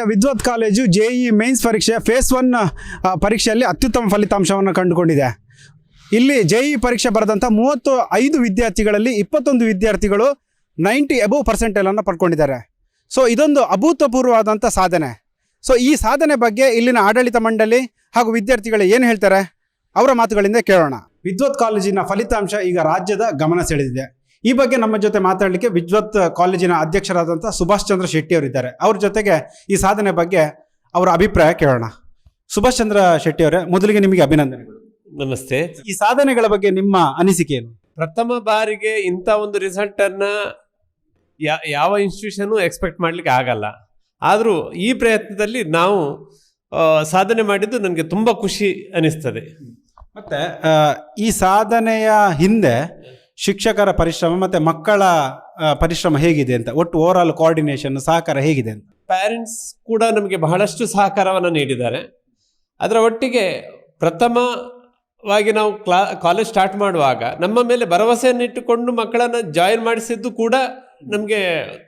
ವಿದ್ವತ್ college JEE mains ಪರೀಕ್ಷೆ face 1 ಪರೀಕ್ಷೆಯಲ್ಲಿ ಅತ್ಯುತ್ತಮ ಫಲಿತಾಂಶವನ್ನು ಕಂಡುಕೊಂಡಿದೆ. ಇಲ್ಲಿ JEE ಪರೀಕ್ಷೆ ಬರೆದಂಥ 35 ವಿದ್ಯಾರ್ಥಿಗಳಲ್ಲಿ 21 ವಿದ್ಯಾರ್ಥಿಗಳು 90 ಅಬೋವ್ ಪರ್ಸೆಂಟೇಜನ್ನು ಪಡ್ಕೊಂಡಿದ್ದಾರೆ. ಸೊ ಇದೊಂದು ಅಭೂತಪೂರ್ವವಾದಂಥ ಸಾಧನೆ. ಸೊ ಈ ಸಾಧನೆ ಬಗ್ಗೆ ಇಲ್ಲಿನ ಆಡಳಿತ ಮಂಡಳಿ ಹಾಗೂ ವಿದ್ಯಾರ್ಥಿಗಳು ಏನು ಹೇಳ್ತಾರೆ ಅವರ ಮಾತುಗಳಿಂದ ಕೇಳೋಣ. ವಿದ್ವತ್ ಕಾಲೇಜಿನ ಫಲಿತಾಂಶ ಈಗ ರಾಜ್ಯದ ಗಮನ ಸೆಳೆದಿದೆ. ಈ ಬಗ್ಗೆ ನಮ್ಮ ಜೊತೆ ಮಾತಾಡಲಿಕ್ಕೆ ವಿದ್ವತ್ ಕಾಲೇಜಿನ ಅಧ್ಯಕ್ಷರಾದಂಥ ಸುಭಾಷ್ ಚಂದ್ರ ಶೆಟ್ಟಿ ಅವರಿದ್ದಾರೆ. ಅವ್ರ ಜೊತೆಗೆ ಈ ಸಾಧನೆ ಬಗ್ಗೆ ಅವರ ಅಭಿಪ್ರಾಯ ಕೇಳೋಣ. ಸುಭಾಷ್ ಚಂದ್ರ ಶೆಟ್ಟಿ ಅವರೇ, ಮೊದಲಿಗೆ ನಿಮಗೆ ಅಭಿನಂದನೆಗಳು. ನಮಸ್ತೆ. ಈ ಸಾಧನೆಗಳ ಬಗ್ಗೆ ನಿಮ್ಮ ಅನಿಸಿಕೆ ಏನು? ಪ್ರಥಮ ಬಾರಿಗೆ ಇಂಥ ಒಂದು ರಿಸಲ್ಟ್ ಅನ್ನ ಯಾವ ಇನ್ಸ್ಟಿಟ್ಯೂಷನ್ ಎಕ್ಸ್ಪೆಕ್ಟ್ ಮಾಡ್ಲಿಕ್ಕೆ ಆಗಲ್ಲ. ಆದರೂ ಈ ಪ್ರಯತ್ನದಲ್ಲಿ ನಾವು ಸಾಧನೆ ಮಾಡಿದ್ದು ನನಗೆ ತುಂಬ ಖುಷಿ ಅನಿಸ್ತದೆ. ಮತ್ತೆ ಈ ಸಾಧನೆಯ ಹಿಂದೆ ಶಿಕ್ಷಕರ ಪರಿಶ್ರಮ ಮತ್ತು ಮಕ್ಕಳ ಪರಿಶ್ರಮ ಹೇಗಿದೆ ಅಂತ, ಒಟ್ಟು ಓವರ್ ಆಲ್ ಕೋಆರ್ಡಿನೇಷನ್ ಸಹಕಾರ ಹೇಗಿದೆ ಅಂತ? ಪ್ಯಾರೆಂಟ್ಸ್ ಕೂಡ ನಮಗೆ ಬಹಳಷ್ಟು ಸಹಕಾರವನ್ನು ನೀಡಿದ್ದಾರೆ. ಅದರ ಒಟ್ಟಿಗೆ ಪ್ರಥಮವಾಗಿ ನಾವು ಕಾಲೇಜ್ ಸ್ಟಾರ್ಟ್ ಮಾಡುವಾಗ ನಮ್ಮ ಮೇಲೆ ಭರವಸೆಯನ್ನು ಇಟ್ಟುಕೊಂಡು ಮಕ್ಕಳನ್ನು ಜಾಯಿನ್ ಮಾಡಿಸಿದ್ದು ಕೂಡ ನಮಗೆ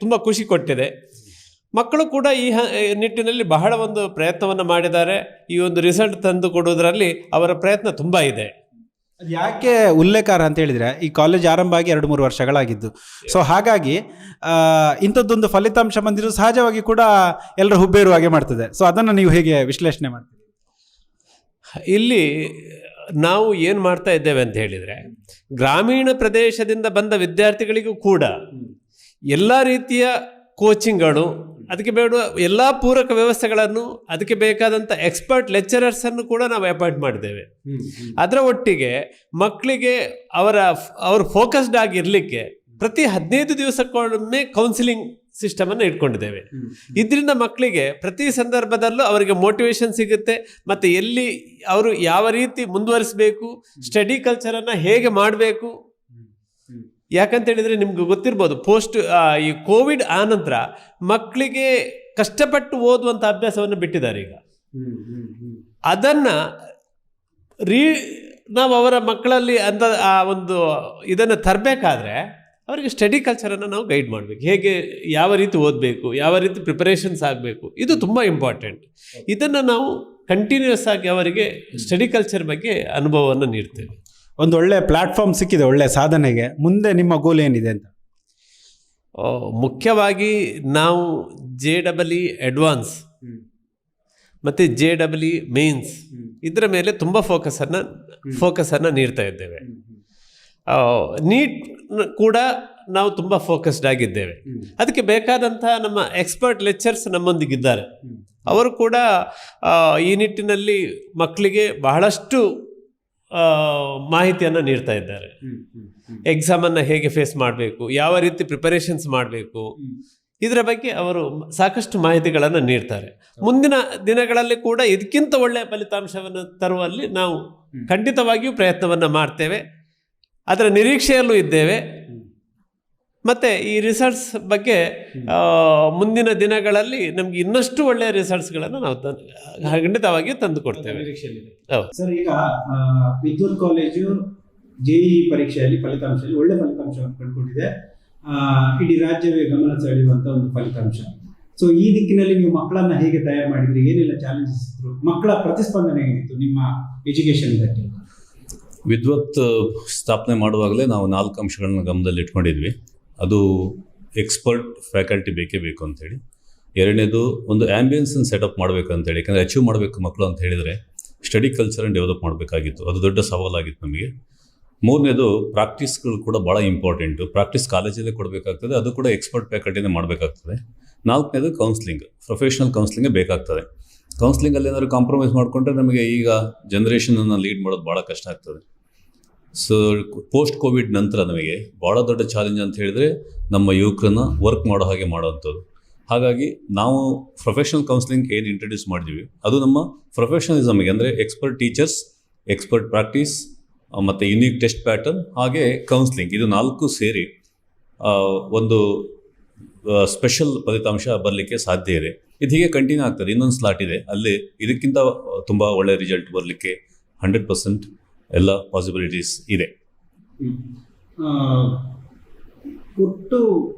ತುಂಬ ಖುಷಿ ಕೊಟ್ಟಿದೆ. ಮಕ್ಕಳು ಕೂಡ ಈ ನಿಟ್ಟಿನಲ್ಲಿ ಬಹಳ ಒಂದು ಪ್ರಯತ್ನವನ್ನು ಮಾಡಿದ್ದಾರೆ. ಈ ಒಂದು ರಿಸಲ್ಟ್ ತಂದು ಕೊಡುವುದರಲ್ಲಿ ಅವರ ಪ್ರಯತ್ನ ತುಂಬ ಇದೆ. ಅದು ಯಾಕೆ ಉಲ್ಲೇಖಾರ್ಹ ಅಂತ ಹೇಳಿದರೆ, ಈ ಕಾಲೇಜ್ ಆರಂಭ ಆಗಿ 2-3 ವರ್ಷಗಳಾಗಿದ್ದು. ಸೊ ಹಾಗಾಗಿ ಇಂಥದ್ದೊಂದು ಫಲಿತಾಂಶ ಬಂದಿರೋ ಸಹಜವಾಗಿ ಕೂಡ ಎಲ್ಲರೂ ಹುಬ್ಬೇರುವ ಹಾಗೆ ಮಾಡ್ತದೆ. ಸೊ ಅದನ್ನು ನೀವು ಹೇಗೆ ವಿಶ್ಲೇಷಣೆ ಮಾಡ್ತೀವಿ? ಇಲ್ಲಿ ನಾವು ಏನು ಮಾಡ್ತಾ ಇದ್ದೇವೆ ಅಂತ ಹೇಳಿದರೆ, ಗ್ರಾಮೀಣ ಪ್ರದೇಶದಿಂದ ಬಂದ ವಿದ್ಯಾರ್ಥಿಗಳಿಗೂ ಕೂಡ ಎಲ್ಲ ರೀತಿಯ ಕೋಚಿಂಗ್ಗಳು, ಅದಕ್ಕೆ ಬೇಡ ಎಲ್ಲ ಪೂರಕ ವ್ಯವಸ್ಥೆಗಳನ್ನು, ಅದಕ್ಕೆ ಬೇಕಾದಂಥ ಎಕ್ಸ್ಪರ್ಟ್ ಲೆಕ್ಚರರ್ಸನ್ನು ಕೂಡ ನಾವು ಅಪಾಯಿಂಟ್ ಮಾಡಿದ್ದೇವೆ. ಅದರ ಒಟ್ಟಿಗೆ ಮಕ್ಕಳಿಗೆ ಅವರು ಫೋಕಸ್ಡ್ ಆಗಿರಲಿಕ್ಕೆ ಪ್ರತಿ 15 ದಿವಸಕ್ಕೊಮ್ಮೆ ಕೌನ್ಸಿಲಿಂಗ್ ಸಿಸ್ಟಮನ್ನು ಇಟ್ಕೊಂಡಿದ್ದೇವೆ. ಇದರಿಂದ ಮಕ್ಕಳಿಗೆ ಪ್ರತಿ ಸಂದರ್ಭದಲ್ಲೂ ಅವರಿಗೆ ಮೋಟಿವೇಶನ್ ಸಿಗುತ್ತೆ. ಮತ್ತು ಎಲ್ಲಿ ಅವರು ಯಾವ ರೀತಿ ಮುಂದುವರಿಸಬೇಕು, ಸ್ಟಡಿ ಕಲ್ಚರನ್ನು ಹೇಗೆ ಮಾಡಬೇಕು. ಯಾಕಂತ ಹೇಳಿದರೆ ನಿಮ್ಗೆ ಗೊತ್ತಿರ್ಬೋದು, ಈ ಕೋವಿಡ್ ಆನಂತರ ಮಕ್ಕಳಿಗೆ ಕಷ್ಟಪಟ್ಟು ಓದುವಂಥ ಅಭ್ಯಾಸವನ್ನು ಬಿಟ್ಟಿದ್ದಾರೆ. ಈಗ ಅದನ್ನು ನಾವು ಅವರ ಮಕ್ಕಳಲ್ಲಿ ಆ ಒಂದು ಇದನ್ನು ತರಬೇಕಾದ್ರೆ ಅವರಿಗೆ ಸ್ಟಡಿ ಕಲ್ಚರನ್ನು ನಾವು ಗೈಡ್ ಮಾಡಬೇಕು. ಹೇಗೆ ಯಾವ ರೀತಿ ಓದಬೇಕು, ಯಾವ ರೀತಿ ಪ್ರಿಪರೇಷನ್ಸ್ ಆಗಬೇಕು, ಇದು ತುಂಬ ಇಂಪಾರ್ಟೆಂಟ್. ಇದನ್ನು ನಾವು ಕಂಟಿನ್ಯೂಸ್ ಆಗಿ ಅವರಿಗೆ ಸ್ಟಡಿ ಕಲ್ಚರ್ ಬಗ್ಗೆ ಅನುಭವವನ್ನು ನೀಡ್ತೇವೆ. ಒಂದು ಒಳ್ಳೆ ಪ್ಲಾಟ್ಫಾರ್ಮ್ ಸಿಕ್ಕಿದೆ ಒಳ್ಳೆ ಸಾಧನೆಗೆ. ಮುಂದೆ ನಿಮ್ಮ ಗೋಲ್ ಏನಿದೆ ಅಂತ? ಮುಖ್ಯವಾಗಿ ನಾವು JEE ಅಡ್ವಾನ್ಸ್ ಮತ್ತು JEE ಮೇನ್ಸ್ ಇದರ ಮೇಲೆ ತುಂಬ ಫೋಕಸನ್ನು ನೀಡ್ತಾ ಇದ್ದೇವೆ. ನೀಟ್ ಕೂಡ ನಾವು ತುಂಬ ಫೋಕಸ್ಡ್ ಆಗಿದ್ದೇವೆ. ಅದಕ್ಕೆ ಬೇಕಾದಂಥ ನಮ್ಮ ಎಕ್ಸ್ಪರ್ಟ್ ಲೆಕ್ಚರ್ಸ್ ನಮ್ಮೊಂದಿಗಿದ್ದಾರೆ. ಅವರು ಕೂಡ ಈ ನಿಟ್ಟಿನಲ್ಲಿ ಮಕ್ಕಳಿಗೆ ಬಹಳಷ್ಟು ಮಾಹಿತಿಯನ್ನು ನೀಡ್ತಾ ಇದ್ದಾರೆ. ಎಕ್ಸಾಮನ್ನು ಹೇಗೆ ಫೇಸ್ ಮಾಡಬೇಕು, ಯಾವ ರೀತಿ ಪ್ರಿಪರೇಷನ್ಸ್ ಮಾಡಬೇಕು, ಇದರ ಬಗ್ಗೆ ಅವರು ಸಾಕಷ್ಟು ಮಾಹಿತಿಗಳನ್ನು ನೀಡ್ತಾರೆ. ಮುಂದಿನ ದಿನಗಳಲ್ಲಿ ಕೂಡ ಇದಕ್ಕಿಂತ ಒಳ್ಳೆಯ ಫಲಿತಾಂಶವನ್ನು ತರುವಲ್ಲಿ ನಾವು ಖಂಡಿತವಾಗಿಯೂ ಪ್ರಯತ್ನವನ್ನು ಮಾಡ್ತೇವೆ. ಅದರ ನಿರೀಕ್ಷೆಯಲ್ಲೂ ಇದ್ದೇವೆ. ಮತ್ತು ಈ ರಿಸಲ್ಟ್ಸ್ ಬಗ್ಗೆ ಮುಂದಿನ ದಿನಗಳಲ್ಲಿ ನಮಗೆ ಇನ್ನಷ್ಟು ಒಳ್ಳೆಯ ರಿಸಲ್ಟ್ಸ್ಗಳನ್ನು ನಾವು ಖಂಡಿತವಾಗಿಯೂ ತಂದು ಕೊಡ್ತೇವೆ. ಸರ್, ಈಗ ವಿದ್ವತ್ ಕಾಲೇಜು JEE ಪರೀಕ್ಷೆಯಲ್ಲಿ ಫಲಿತಾಂಶದಲ್ಲಿ ಒಳ್ಳೆ ಫಲಿತಾಂಶವನ್ನು ಕಂಡುಕೊಂಡಿದೆ. ಇಡೀ ರಾಜ್ಯವೇ ಗಮನ ಸೆಳೆಯುವಂಥ ಒಂದು ಫಲಿತಾಂಶ. ಸೊ ಈ ದಿಕ್ಕಿನಲ್ಲಿ ನೀವು ಮಕ್ಕಳನ್ನು ಹೇಗೆ ತಯಾರು ಮಾಡಿದ್ರಿ? ಏನೆಲ್ಲ ಚಾಲೆಂಜಸ್ ಇತ್ತು? ಮಕ್ಕಳ ಪ್ರತಿಸ್ಪಂದನೆ ಹೇಗಿತ್ತು ನಿಮ್ಮ ಎಜುಕೇಷನ್ ಇದಕ್ಕೆ? ವಿದ್ವತ್ ಸ್ಥಾಪನೆ ಮಾಡುವಾಗಲೇ ನಾವು 4 ಅಂಶಗಳನ್ನ ಗಮನದಲ್ಲಿ ಇಟ್ಕೊಂಡಿದ್ವಿ. ಅದು ಎಕ್ಸ್ಪರ್ಟ್ ಫ್ಯಾಕಲ್ಟಿ ಬೇಕೇ ಬೇಕು ಅಂಥೇಳಿ. ಎರಡನೇದು ಒಂದು ಆ್ಯಂಬಿಯನ್ಸನ್ನು ಸೆಟಪ್ ಮಾಡಬೇಕು ಅಂತೇಳಿ. ಯಾಕಂದರೆ ಅಚೀವ್ ಮಾಡಬೇಕು ಮಕ್ಕಳು ಅಂತ ಹೇಳಿದರೆ ಸ್ಟಡಿ ಕಲ್ಚರನ್ನು ಡೆವಲಪ್ ಮಾಡಬೇಕಾಗಿತ್ತು. ಅದು ದೊಡ್ಡ ಸವಾಲಾಗಿತ್ತು ನಮಗೆ. ಮೂರನೇದು ಪ್ರಾಕ್ಟೀಸ್ಗಳು ಕೂಡ ಭಾಳ ಇಂಪಾರ್ಟೆಂಟು. ಪ್ರಾಕ್ಟೀಸ್ ಕಾಲೇಜಲ್ಲೇ ಕೊಡಬೇಕಾಗ್ತದೆ, ಅದು ಕೂಡ ಎಕ್ಸ್ಪರ್ಟ್ ಫ್ಯಾಕಲ್ಟಿನೇ ಮಾಡಬೇಕಾಗ್ತದೆ. ನಾಲ್ಕನೇದು ಕೌನ್ಸ್ಲಿಂಗ್, ಪ್ರೊಫೆಷ್ನಲ್ ಕೌನ್ಸ್ಲಿಂಗೇ ಬೇಕಾಗ್ತದೆ. ಕೌನ್ಸ್ಲಿಂಗಲ್ಲಿ ಏನಾದರೂ ಕಾಂಪ್ರಮೈಸ್ ಮಾಡಿಕೊಂಡ್ರೆ ನಮಗೆ ಈಗ ಜನ್ರೇಷನನ್ನು ಲೀಡ್ ಮಾಡೋದು ಭಾಳ ಕಷ್ಟ ಆಗ್ತದೆ. ಸೊ ಪೋಸ್ಟ್ ಕೋವಿಡ್ ನಂತರ ನಮಗೆ ಭಾಳ ದೊಡ್ಡ ಚಾಲೆಂಜ್ ಅಂತ ಹೇಳಿದರೆ ನಮ್ಮ ಯುವಕರನ್ನ ವರ್ಕ್ ಮಾಡೋ ಹಾಗೆ ಮಾಡೋವಂಥದ್ದು. ಹಾಗಾಗಿ ನಾವು ಪ್ರೊಫೆಷ್ನಲ್ ಕೌನ್ಸ್ಲಿಂಗ್ ಏನು ಇಂಟ್ರಡ್ಯೂಸ್ ಮಾಡಿದ್ವಿ ಅದು ನಮ್ಮ ಪ್ರೊಫೆಷನಲಿಸಮ್ಗೆ, ಅಂದರೆ ಎಕ್ಸ್ಪರ್ಟ್ ಟೀಚರ್ಸ್, ಎಕ್ಸ್ಪರ್ಟ್ ಪ್ರಾಕ್ಟೀಸ್ ಮತ್ತು ಯುನೀಕ್ ಟೆಸ್ಟ್ ಪ್ಯಾಟರ್ನ್, ಹಾಗೆ ಕೌನ್ಸ್ಲಿಂಗ್, ಇದು 4 ಸೇರಿ ಒಂದು ಸ್ಪೆಷಲ್ ಫಲಿತಾಂಶ ಬರಲಿಕ್ಕೆ ಸಾಧ್ಯ ಇದೆ. ಇದು ಹೀಗೆ ಕಂಟಿನ್ಯೂ ಆಗ್ತದೆ. ಇನ್ನೊಂದು ಸ್ಲಾಟ್ ಇದೆ, ಅಲ್ಲಿ ಇದಕ್ಕಿಂತ ತುಂಬ ಒಳ್ಳೆಯ ರಿಸಲ್ಟ್ ಬರಲಿಕ್ಕೆ 100% ಎಲ್ಲ ಪಾಸಿಬಿಲಿಟೀಸ್ ಇದೆ. ಒಟ್ಟು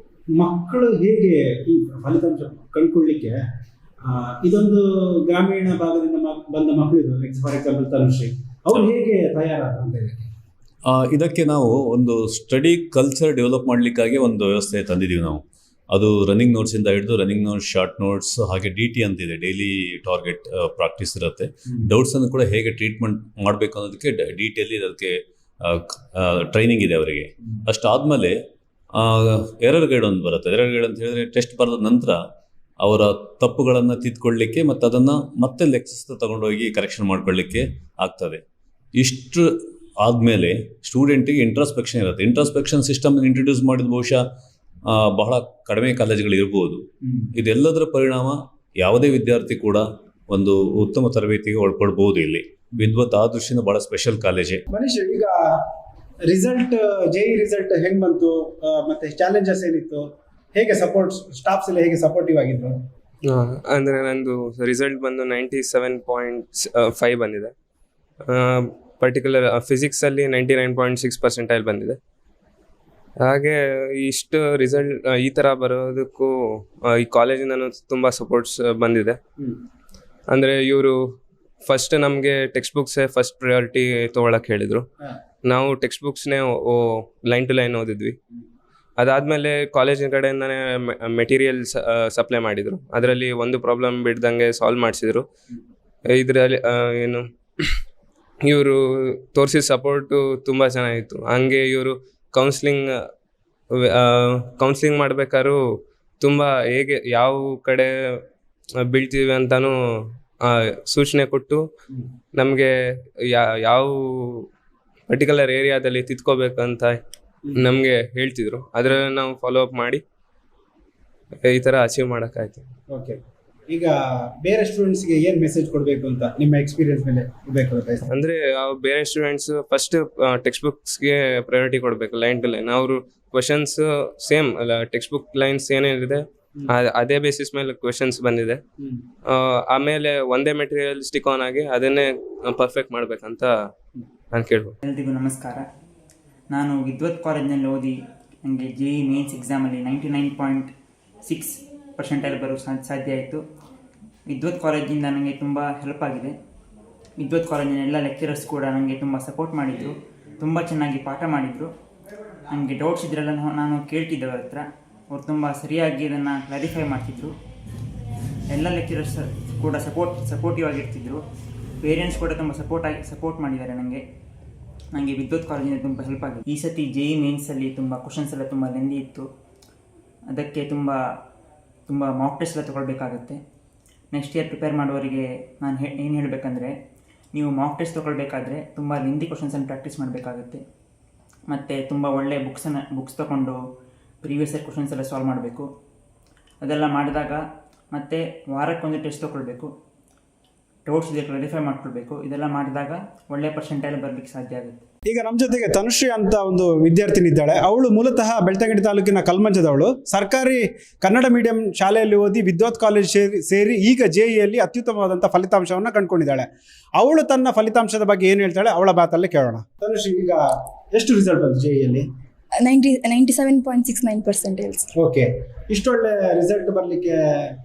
ಮಕ್ಕಳು ಹೇಗೆ ಈ ಫಲಿತಾಂಶ ಕಂಡುಕೊಳ್ಳಲಿಕ್ಕೆ ಇದೊಂದು ಗ್ರಾಮೀಣ ಭಾಗದಿಂದ ಬಂದ ಮಕ್ಕಳು ಇದು, ಫಾರ್ ಎಕ್ಸಾಂಪಲ್ ತನುಶ್ರೀ, ಅವ್ರು ಹೇಗೆ ತಯಾರಾದ ಅಂತ ಇದಕ್ಕೆ? ಇದಕ್ಕೆ ನಾವು ಒಂದು ಸ್ಟಡಿ ಕಲ್ಚರ್ ಡೆವಲಪ್ ಮಾಡಲಿಕ್ಕಾಗಿ ಒಂದು ವ್ಯವಸ್ಥೆ ತಂದಿದ್ದೀವಿ ನಾವು. ಅದು ರನ್ನಿಂಗ್ ನೋಟ್ಸಿಂದ ಹಿಡಿದು ರನ್ನಿಂಗ್ ನೋಟ್ಸ್, ಶಾರ್ಟ್ ನೋಟ್ಸ್, ಹಾಗೆ DT ಅಂತಿದೆ, ಡೈಲಿ ಟಾರ್ಗೆಟ್ ಪ್ರಾಕ್ಟೀಸ್ ಇರುತ್ತೆ. ಡೌಟ್ಸನ್ನು ಕೂಡ ಹೇಗೆ ಟ್ರೀಟ್ಮೆಂಟ್ ಮಾಡಬೇಕು ಅನ್ನೋದಕ್ಕೆ DTಯಲ್ಲಿ ಅದಕ್ಕೆ ಟ್ರೈನಿಂಗ್ ಇದೆ ಅವರಿಗೆ. ಅಷ್ಟಾದಮೇಲೆ ಎರರ್ ಗೈಡ್ ಒಂದು ಬರುತ್ತೆ. ಎರರ್ ಗೈಡ್ ಅಂತ ಹೇಳಿದ್ರೆ ಟೆಸ್ಟ್ ಬರೆದ ನಂತರ ಅವರ ತಪ್ಪುಗಳನ್ನು ತಿದ್ಕೊಳ್ಳಿಕ್ಕೆ ಮತ್ತು ಅದನ್ನು ಮತ್ತೆ ಲೆಕ್ಚರ್ಸ್ ತಗೊಂಡೋಗಿ ಕರೆಕ್ಷನ್ ಮಾಡ್ಕೊಳ್ಳಿಕ್ಕೆ ಆಗ್ತದೆ. ಇಷ್ಟು ಆದಮೇಲೆ ಸ್ಟೂಡೆಂಟಿಗೆ ಇಂಟ್ರಾಸ್ಪೆಕ್ಷನ್ ಇರುತ್ತೆ. ಇಂಟ್ರಾಸ್ಪೆಕ್ಷನ್ ಸಿಸ್ಟಮ್ ಇಂಟ್ರೊಡ್ಯೂಸ್ ಮಾಡಿದ ಬಹುಶಃ ಬಹಳ ಕಡಿಮೆ ಕಾಲೇಜುಗಳು ಇರ್ಬೋದು. ಇದೆಲ್ಲದರ ಪರಿಣಾಮ ಯಾವುದೇ ವಿದ್ಯಾರ್ಥಿ ಕೂಡ ಒಂದು ಉತ್ತಮ ತರಬೇತಿಗೆ ಒಳಪಡ್ಬೋದು. ಇಲ್ಲಿ ವಿದ್ವತ್ ಆ ದೃಷ್ಟಿಯಿಂದ ಬಹಳ ಸ್ಪೆಷಲ್ ಕಾಲೇಜೇ. ಮನೀಶ್, ಈಗ ರಿಸಲ್ಟ್ JEE ರಿಸಲ್ಟ್ ಹೆಂಗ್ ಬಂತು, ಮತ್ತೆ ಚಾಲೆಂಜಸ್ ಏನಿತ್ತು, ಹೇಗೆ ಸಪೋರ್ಟ್ ಸ್ಟಾಫ್ಸ್ ಎಲ್ಲ ಹೇಗೆ ಸಪೋರ್ಟಿವ್ ಆಗಿದ್ರು? ಅಂದರೆ ನಂದು ರಿಸಲ್ಟ್ ಬಂದು 97.5 ಬಂದಿದೆ. ಪರ್ಟಿಕ್ಯುಲರ್ ಫಿಸಿಕ್ಸಲ್ಲಿ 99.6% ಬಂದಿದೆ. ಹಾಗೆ ಇಷ್ಟು ರಿಸಲ್ಟ್ ಈ ಥರ ಬರೋದಕ್ಕೂ ಈ ಕಾಲೇಜಿಂದನೂ ತುಂಬ ಸಪೋರ್ಟ್ಸ್ ಬಂದಿದೆ. ಅಂದರೆ ಇವರು ಫಸ್ಟ್ ನಮಗೆ ಟೆಕ್ಸ್ಟ್ ಬುಕ್ಸೇ ಫಸ್ಟ್ ಪ್ರಯಾರಿಟಿ ತೊಗೊಳಕ್ಕೆ ಹೇಳಿದರು. ನಾವು ಟೆಕ್ಸ್ಟ್ ಬುಕ್ಸ್ನೇ ಲೈನ್ ಟು ಲೈನ್ ಓದಿದ್ವಿ. ಅದಾದಮೇಲೆ ಕಾಲೇಜಿನ ಕಡೆಯಿಂದನೇ ಮೆಟೀರಿಯಲ್ಸ್ ಸಪ್ಲೈ ಮಾಡಿದರು. ಅದರಲ್ಲಿ ಒಂದು ಪ್ರಾಬ್ಲಮ್ ಬಿಡ್ದಂಗೆ ಸಾಲ್ವ್ ಮಾಡಿಸಿದ್ರು. ಇದರಲ್ಲಿ ಏನು ಇವರು ತೋರಿಸಿದ ಸಪೋರ್ಟು ತುಂಬ ಚೆನ್ನಾಗಿತ್ತು. ಹಂಗೆ ಇವರು ಕೌನ್ಸ್ಲಿಂಗ್ ಮಾಡ್ಬೇಕಾದ್ರೂ ತುಂಬ ಹೇಗೆ ಯಾವ ಕಡೆ ಬೀಳ್ತೀವಿ ಅಂತಲೂ ಸೂಚನೆ ಕೊಟ್ಟು ನಮಗೆ ಯಾವ ಪರ್ಟಿಕ್ಯುಲರ್ ಏರಿಯಾದಲ್ಲಿ ತಿದ್ಕೋಬೇಕಂತ ನಮಗೆ ಹೇಳ್ತಿದ್ರು. ಅದರಲ್ಲಿ ನಾವು ಫಾಲೋ ಅಪ್ ಮಾಡಿ ಈ ಥರ ಅಚೀವ್ ಮಾಡೋಕ್ಕಾಯ್ತು. ಓಕೆ, ಈಗ ಬೇರೆ ಸ್ಟೂಡೆಂಟ್ಸ್ಗೆ ಏನು ಮೆಸೇಜ್ ಕೊಡಬೇಕು ಅಂತ ನಿಮ್ಮ ಎಕ್ಸ್ಪೀರಿಯನ್ಸ್ ಮೇಲೆ ಅಂದರೆ ಬೇರೆ ಸ್ಟೂಡೆಂಟ್ಸ್ ಫಸ್ಟ್ ಟೆಕ್ಸ್ಟ್ ಬುಕ್ಸ್ಗೆ ಪ್ರಯಾರಿಟಿ ಕೊಡಬೇಕು, ಲೈನ್ ಟು ಲೈನ್. ಅವರು ಕ್ವೆಶನ್ಸ್ ಸೇಮ್ ಅಲ್ಲ, ಟೆಕ್ಸ್ಟ್ ಬುಕ್ ಲೈನ್ಸ್ ಏನೇನಿದೆ ಅದೇ ಬೇಸಿಸ್ ಮೇಲೆ ಕ್ವೆಶನ್ಸ್ ಬಂದಿದೆ. ಆಮೇಲೆ ಒಂದೇ ಮೆಟೀರಿಯಲ್ ಸ್ಟಿಕ್ ಆನ್ ಆಗಿ ಅದನ್ನೇ ಪರ್ಫೆಕ್ಟ್ ಮಾಡಬೇಕಂತ ನಾನು ಕೇಳ್ಬೋದು. ಎಲ್ರಿಗೂ ನಮಸ್ಕಾರ. ನಾನು ವಿದ್ವತ್ ಕಾಲೇಜ್ನಲ್ಲಿ ಓದಿ ನನಗೆ JEE ಮೇನ್ಸ್ ಎಕ್ಸಾಮಲ್ಲಿ 99.6% ಬರೋ ಸಾಧ್ಯ ಆಯಿತು. ವಿದ್ವತ್ ಕಾಲೇಜಿಂದ ನನಗೆ ತುಂಬ ಹೆಲ್ಪ್ ಆಗಿದೆ. ವಿದ್ವತ್ ಕಾಲೇಜಿನ ಎಲ್ಲ ಲೆಕ್ಚರರ್ಸ್ ಕೂಡ ನನಗೆ ತುಂಬ ಸಪೋರ್ಟ್ ಮಾಡಿದರು, ತುಂಬ ಚೆನ್ನಾಗಿ ಪಾಠ ಮಾಡಿದರು. ನನಗೆ ಡೌಟ್ಸ್ ಇದ್ರೆಲ್ಲ ನಾನು ಕೇಳ್ತಿದ್ದೆ ಅವ್ರ ಹತ್ರ. ಅವ್ರು ತುಂಬ ಸರಿಯಾಗಿ ಇದನ್ನು ಕ್ಲಾರಿಫೈ ಮಾಡ್ತಿದ್ರು. ಎಲ್ಲ ಲೆಕ್ಚರರ್ಸ್ ಕೂಡ ಸಪೋರ್ಟಿವ್ ಆಗಿರ್ತಿದ್ರು. ಪೇರೆಂಟ್ಸ್ ಕೂಡ ತುಂಬ ಸಪೋರ್ಟ್ ಮಾಡಿದ್ದಾರೆ ನನಗೆ ವಿದ್ವತ್ ಕಾಲೇಜಿಂದ ತುಂಬ ಹೆಲ್ಪ್ ಆಗಿದೆ. ಈ ಸತಿ JEE ಮೇನ್ಸಲ್ಲಿ ತುಂಬ ಕ್ವಶನ್ಸ್ ಎಲ್ಲ ತುಂಬ ಲೆಂದಿ ಇತ್ತು. ಅದಕ್ಕೆ ತುಂಬ ಮಾಕ್ ಟೆಸ್ಟ್ ಎಲ್ಲ ತೊಗೊಳ್ಬೇಕಾಗತ್ತೆ. ನೆಕ್ಸ್ಟ್ ಇಯರ್ ಪ್ರಿಪೇರ್ ಮಾಡುವವರಿಗೆ ನಾನು ಏನು ಹೇಳಬೇಕಂದ್ರೆ, ನೀವು ಮಾಕ್ ಟೆಸ್ಟ್ ತೊಗೊಳ್ಬೇಕಾದ್ರೆ ತುಂಬ ಲೆಂದಿ ಕ್ವಶನ್ಸನ್ನು ಪ್ರಾಕ್ಟೀಸ್ ಮಾಡಬೇಕಾಗತ್ತೆ. ಮತ್ತು ತುಂಬ ಒಳ್ಳೆಯ ಬುಕ್ಸ್ ತೊಗೊಂಡು ಪ್ರೀವಿಯಸ್ ಇಯರ್ ಕ್ವಶನ್ಸ್ ಎಲ್ಲ ಸಾಲ್ವ್ ಮಾಡಬೇಕು. ಅದೆಲ್ಲ ಮಾಡಿದಾಗ ಮತ್ತು ವಾರಕ್ಕೊಂದು ಟೆಸ್ಟ್ ತೊಗೊಳ್ಬೇಕು, ಡೌಟ್ಸ್ ಇದೆ ಕ್ಲಾರಿಫೈ ಮಾಡ್ಕೊಳ್ಬೇಕು. ಇದೆಲ್ಲ ಮಾಡಿದಾಗ ಒಳ್ಳೆಯ ಪರ್ಸೆಂಟೇಜ್ ಬರಲಿಕ್ಕೆ ಸಾಧ್ಯ ಆಗುತ್ತೆ. ಈಗ ನಮ್ಮ ಜೊತೆಗೆ ತನುಶ್ರೀ ಅಂತ ಒಂದು ವಿದ್ಯಾರ್ಥಿನಿ ಇದ್ದಾಳೆ. ಅವಳು ಮೂಲತಃ ಬೆಳ್ತಂಗಡಿ ತಾಲೂಕಿನ ಕಲ್ಮಂಜದವಳು. ಸರ್ಕಾರಿ ಕನ್ನಡ ಮೀಡಿಯಂ ಶಾಲೆಯಲ್ಲಿ ಓದಿ ವಿದ್ವತ್ ಕಾಲೇಜ್ ಸೇರಿ ಈಗ JEEಯಲ್ಲಿ ಅತ್ಯುತ್ತಮವಾದಂಥ ಫಲಿತಾಂಶವನ್ನು ಕಂಡುಕೊಂಡಿದ್ದಾಳೆ. ಅವಳು ತನ್ನ ಫಲಿತಾಂಶದ ಬಗ್ಗೆ ಏನು ಹೇಳ್ತಾಳೆ ಅವಳ ಮಾತಲ್ಲೇ ಕೇಳೋಣ. ತನುಶ್ರೀ, ಈಗ ಎಷ್ಟು ರಿಸಲ್ಟ್ ಬಂತು JEEಯಲ್ಲಿ? 97.69%. ಓಕೆ, ಇಷ್ಟೊಳ್ಳೆ ರಿಸಲ್ಟ್ ಬರಲಿಕ್ಕೆ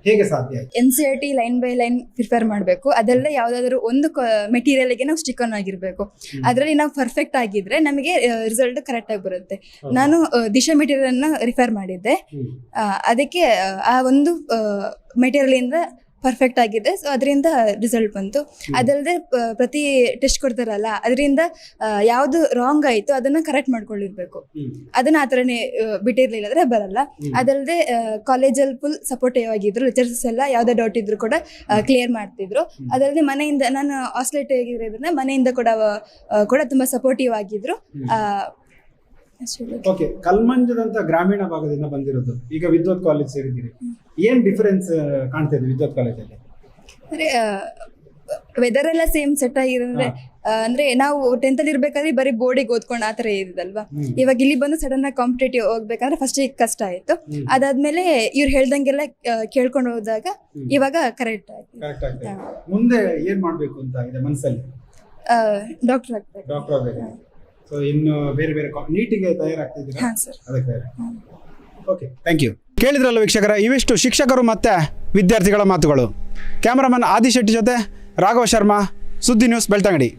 ಹೇಗೆ ಸಾಧ್ಯ ಆಯ್ತು? NCERT line by line prefer ಮಾಡಬೇಕು. ಅದೆಲ್ಲ ಯಾವುದಾದ್ರೂ ಒಂದು ಮೆಟೀರಿಯಲ್ಗೆ ನಾವು ಸ್ಟಿಕ್ ಆನ್ ಆಗಿರಬೇಕು. ಅದರಲ್ಲಿ ನಾವು ಪರ್ಫೆಕ್ಟ್ ಆಗಿದ್ರೆ ನಮಗೆ ರಿಸಲ್ಟ್ ಕರೆಕ್ಟ್ ಆಗಿ ಬರುತ್ತೆ. ನಾನು ದಿಶಾ ಮೆಟೀರಿಯಲ್ನ ರಿಫರ್ ಮಾಡಿದ್ದೆ. ಅದಕ್ಕೆ ಆ ಒಂದು ಮೆಟೀರಿಯಲಿಂದ ಪರ್ಫೆಕ್ಟ್ ಆಗಿದೆ, ಸೊ ಅದರಿಂದ ರಿಸಲ್ಟ್ ಬಂತು. ಅದಲ್ಲದೆ ಪ್ರತಿ ಟೆಸ್ಟ್ ಕೊಡ್ತಾರಲ್ಲ, ಅದರಿಂದ ಯಾವುದು ರಾಂಗ್ ಆಯಿತು ಅದನ್ನು ಕರೆಕ್ಟ್ ಮಾಡ್ಕೊಂಡಿರ್ಬೇಕು. ಅದನ್ನ ಆ ಥರನೇ ಬಿಟ್ಟಿರ್ಲಿಲ್ಲ ಅಂದರೆ ಬರಲ್ಲ. ಅದಲ್ಲದೆ ಕಾಲೇಜಲ್ಲಿ ಫುಲ್ ಸಪೋರ್ಟಿವ್ ಆಗಿದ್ರು. ಲೆಕ್ಚರ್ಸ್ ಎಲ್ಲ ಯಾವುದೇ ಡೌಟ್ ಇದ್ರು ಕೂಡ ಕ್ಲಿಯರ್ ಮಾಡ್ತಿದ್ರು. ಅದಲ್ಲದೆ ಮನೆಯಿಂದ, ನಾನು ಆಸ್ಲೇಟ್ ಆಗಿರೋದ್ರಿಂದ ಮನೆಯಿಂದ ಕೂಡ ತುಂಬ ಸಪೋರ್ಟಿವ್ ಆಗಿದ್ರು. ಓಕೆ, ಕಲ್ಮಂಜದಂತ ಗ್ರಾಮೀಣ ಭಾಗದಿಂದ ಬಂದಿರೋದು, ಈಗ ವಿದ್ವತ್ ಕಾಲೇಜ್ ಸೇರಿದ್ದೀರಿ. ಏನ್ ಡಿಫರೆನ್ಸ್ ಕಾಣ್ತಾ ಇದೆ ವಿದ್ವತ್ ಕಾಲೇಜಲ್ಲಿ? ಅಂದ್ರೆ ವೆದರ್ ಎಲ್ಲ ಸೇಮ್ ಸೆಟ್ ಆಗಿರೋದ್ರೆ, ಅಂದ್ರೆ ನಾವು 10th ಅಲ್ಲಿ ಇರ್ಬೇಕಾದ್ರೆ ಬರೀ ಬೋರ್ಡಿಗೆ ಓದ್ಕೊಂಡು ಆ ತರ ಇರೋದಲ್ವಾ. ಇವಾಗ ಇಲ್ಲಿ ಬಂದು ಸಡನ್ ಆಗಿ ಕಾಂಪಿಟೇಟಿವ್ ಹೋಗ್ಬೇಕಂದ್ರೆ ಫಸ್ಟ್ ಕಷ್ಟ ಆಯ್ತು. ಅದಾದ್ಮೇಲೆ ಇವ್ರು ಹೇಳ್ದಂಗೆಲ್ಲ ಕೇಳ್ಕೊಂಡು ಹೋದಾಗ ಇವಾಗ ಕರೆಕ್ಟ್ ಆಯ್ತು. ಮುಂದೆ ಏನ್ ಮಾಡ್ಬೇಕು ಅಂತ ಇದೆ ಮನಸ್ಸಲ್ಲಿ? ಡಾಕ್ಟರ್ ಆಗ್ಬೇಕು. ಸೊ ಇನ್ನು ಬೇರೆ ಬೇರೆ ನೀಟಿಗೆ ತಯಾರಾಗ್ತಿದ್ದೀರಾ? ಹಾಂ ಸರ್. ಅದಕ್ಕೆ ಓಕೆ, ಥ್ಯಾಂಕ್ ಯು. ಕೇಳಿದ್ರಲ್ಲ ವೀಕ್ಷಕರ, ಇವಿಷ್ಟು ಶಿಕ್ಷಕರು ಮತ್ತು ವಿದ್ಯಾರ್ಥಿಗಳ ಮಾತುಗಳು. ಕ್ಯಾಮ್ರಾಮನ್ ಆದಿಶೆಟ್ಟಿ ಜೊತೆ ರಾಘವ ಶರ್ಮಾ, ಸುದ್ದಿ ನ್ಯೂಸ್, ಬೆಳ್ತಂಗಡಿ.